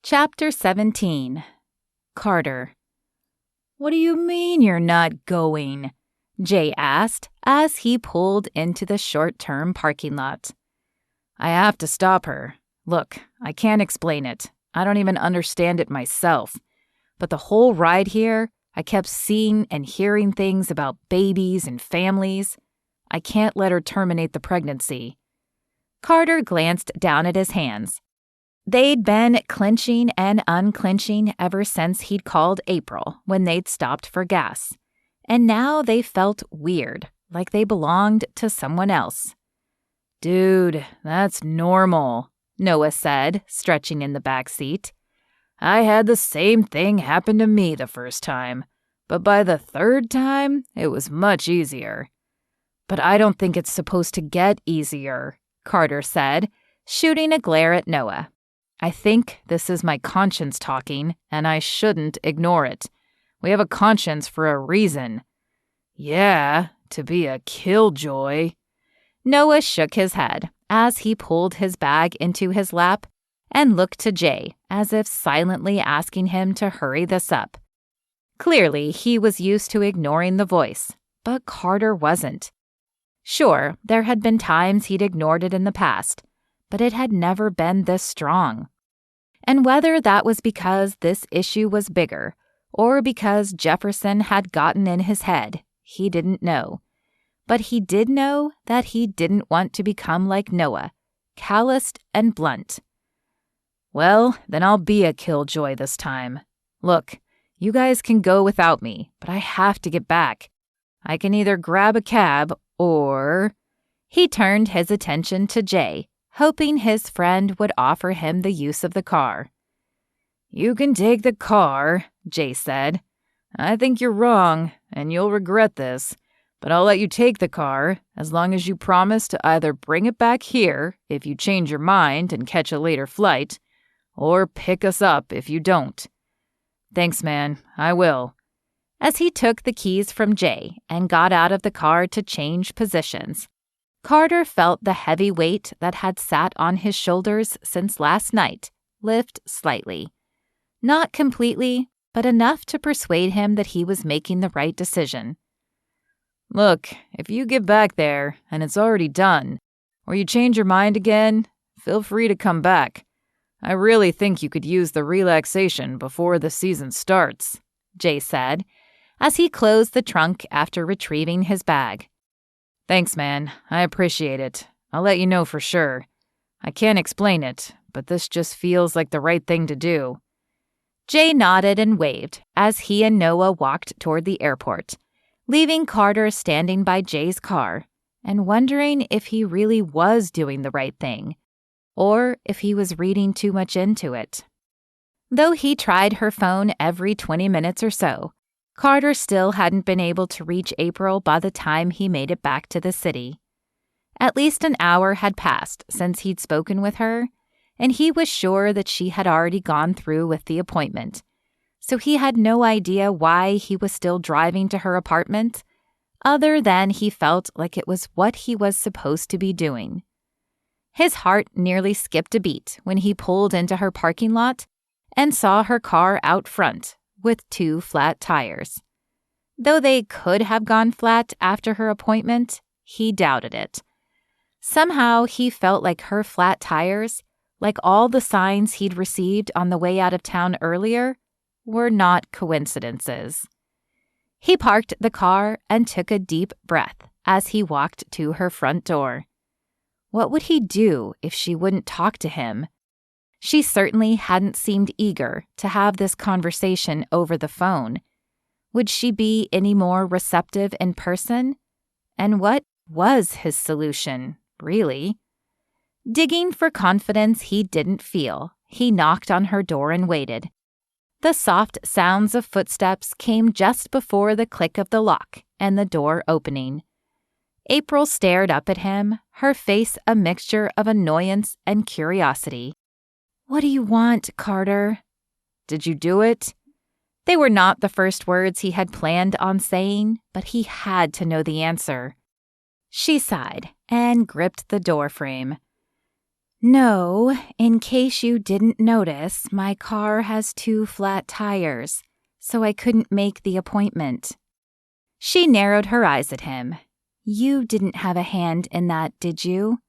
Chapter 17. Carter. "What do you mean you're not going?" Jay asked as he pulled into the short-term parking lot. "I have to stop her. Look, I can't explain it. I don't even understand it myself. But the whole ride here, I kept seeing and hearing things about babies and families. I can't let her terminate the pregnancy." Carter glanced down at his hands. They'd been clenching and unclenching ever since he'd called April when they'd stopped for gas. And now they felt weird, like they belonged to someone else. "Dude, that's normal," Noah said, stretching in the back seat. "I had the same thing happen to me the first time, but by the third time, it was much easier." "But I don't think it's supposed to get easier," Carter said, shooting a glare at Noah. "I think this is my conscience talking, and I shouldn't ignore it. We have a conscience for a reason." "Yeah, to be a killjoy." Noah shook his head as he pulled his bag into his lap and looked to Jay as if silently asking him to hurry this up. Clearly, he was used to ignoring the voice, but Carter wasn't. Sure, there had been times he'd ignored it in the past, but it had never been this strong. And whether that was because this issue was bigger or because Jefferson had gotten in his head, he didn't know. But he did know that he didn't want to become like Noah, calloused and blunt. "Well, then I'll be a killjoy this time. Look, you guys can go without me, but I have to get back. I can either grab a cab or—" He turned his attention to Jay, hoping his friend would offer him the use of the car. "You can take the car," Jay said. "I think you're wrong, and you'll regret this, but I'll let you take the car as long as you promise to either bring it back here if you change your mind and catch a later flight, or pick us up if you don't." "Thanks, man. I will." As he took the keys from Jay and got out of the car to change positions, Carter felt the heavy weight that had sat on his shoulders since last night lift slightly. Not completely, but enough to persuade him that he was making the right decision. "Look, if you get back there and it's already done, or you change your mind again, feel free to come back. I really think you could use the relaxation before the season starts," Jay said, as he closed the trunk after retrieving his bag. "Thanks, man. I appreciate it. I'll let you know for sure. I can't explain it, but this just feels like the right thing to do." Jay nodded and waved as he and Noah walked toward the airport, leaving Carter standing by Jay's car and wondering if he really was doing the right thing, or if he was reading too much into it. Though he tried her phone every 20 minutes or so, Carter still hadn't been able to reach April by the time he made it back to the city. At least an hour had passed since he'd spoken with her, and he was sure that she had already gone through with the appointment, so he had no idea why he was still driving to her apartment, other than he felt like it was what he was supposed to be doing. His heart nearly skipped a beat when he pulled into her parking lot and saw her car out front with 2 flat tires. Though they could have gone flat after her appointment, he doubted it. Somehow he felt like her flat tires, like all the signs he'd received on the way out of town earlier, were not coincidences. He parked the car and took a deep breath as he walked to her front door. What would he do if she wouldn't talk to him? She certainly hadn't seemed eager to have this conversation over the phone. Would she be any more receptive in person? And what was his solution, really? Digging for confidence he didn't feel, he knocked on her door and waited. The soft sounds of footsteps came just before the click of the lock and the door opening. April stared up at him, her face a mixture of annoyance and curiosity. "What do you want, Carter?" "Did you do it?" They were not the first words he had planned on saying, but he had to know the answer. She sighed and gripped the doorframe. No, in case you didn't notice, my car has 2 flat tires, so I couldn't make the appointment. She narrowed her eyes at him. You didn't have a hand in that, did you?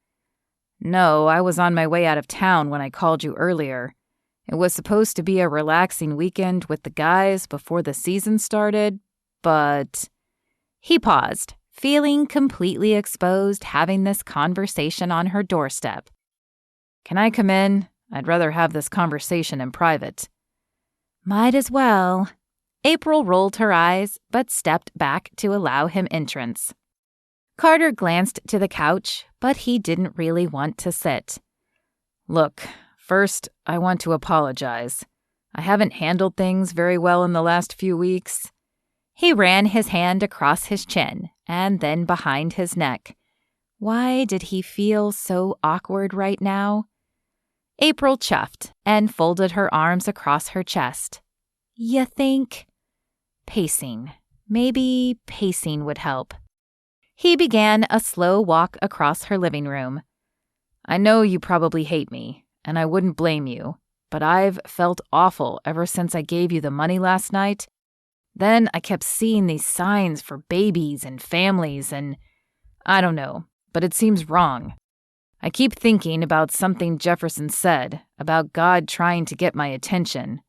No, I was on my way out of town when I called you earlier. It was supposed to be a relaxing weekend with the guys before the season started, but... He paused, feeling completely exposed having this conversation on her doorstep. Can I come in? I'd rather have this conversation in private. Might as well. April rolled her eyes, but stepped back to allow him entrance. Carter glanced to the couch, but he didn't really want to sit. Look, first, I want to apologize. I haven't handled things very well in the last few weeks. He ran his hand across his chin and then behind his neck. Why did he feel so awkward right now? April chuffed and folded her arms across her chest. You think? Pacing. Maybe pacing would help. He began a slow walk across her living room. I know you probably hate me, and I wouldn't blame you, but I've felt awful ever since I gave you the money last night. Then I kept seeing these signs for babies and families, and I don't know, but it seems wrong. I keep thinking about something Jefferson said about God trying to get my attention.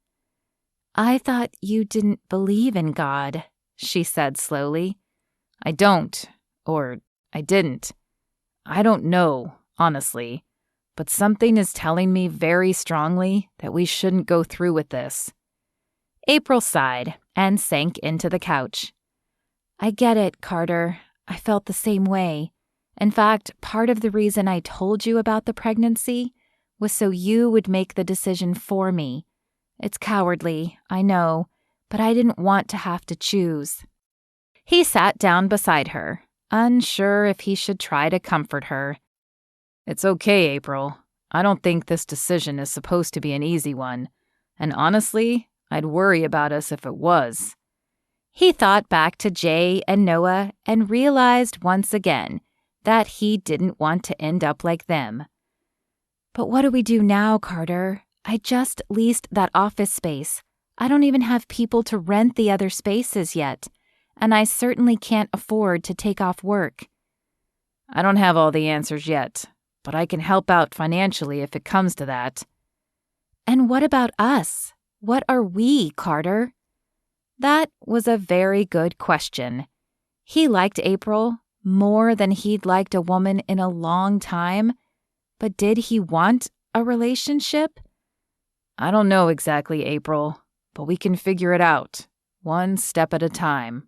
I thought you didn't believe in God, she said slowly. I don't, or I didn't. I don't know, honestly, but something is telling me very strongly that we shouldn't go through with this. April sighed and sank into the couch. I get it, Carter. I felt the same way. In fact, part of the reason I told you about the pregnancy was so you would make the decision for me. It's cowardly, I know, but I didn't want to have to choose. He sat down beside her, unsure if he should try to comfort her. It's okay, April. I don't think this decision is supposed to be an easy one, and honestly, I'd worry about us if it was. He thought back to Jay and Noah and realized once again that he didn't want to end up like them. But what do we do now, Carter? I just leased that office space. I don't even have people to rent the other spaces yet, and I certainly can't afford to take off work. I don't have all the answers yet, but I can help out financially if it comes to that. And what about us? What are we, Carter? That was a very good question. He liked April more than he'd liked a woman in a long time, but did he want a relationship? I don't know exactly, April, but we can figure it out, one step at a time.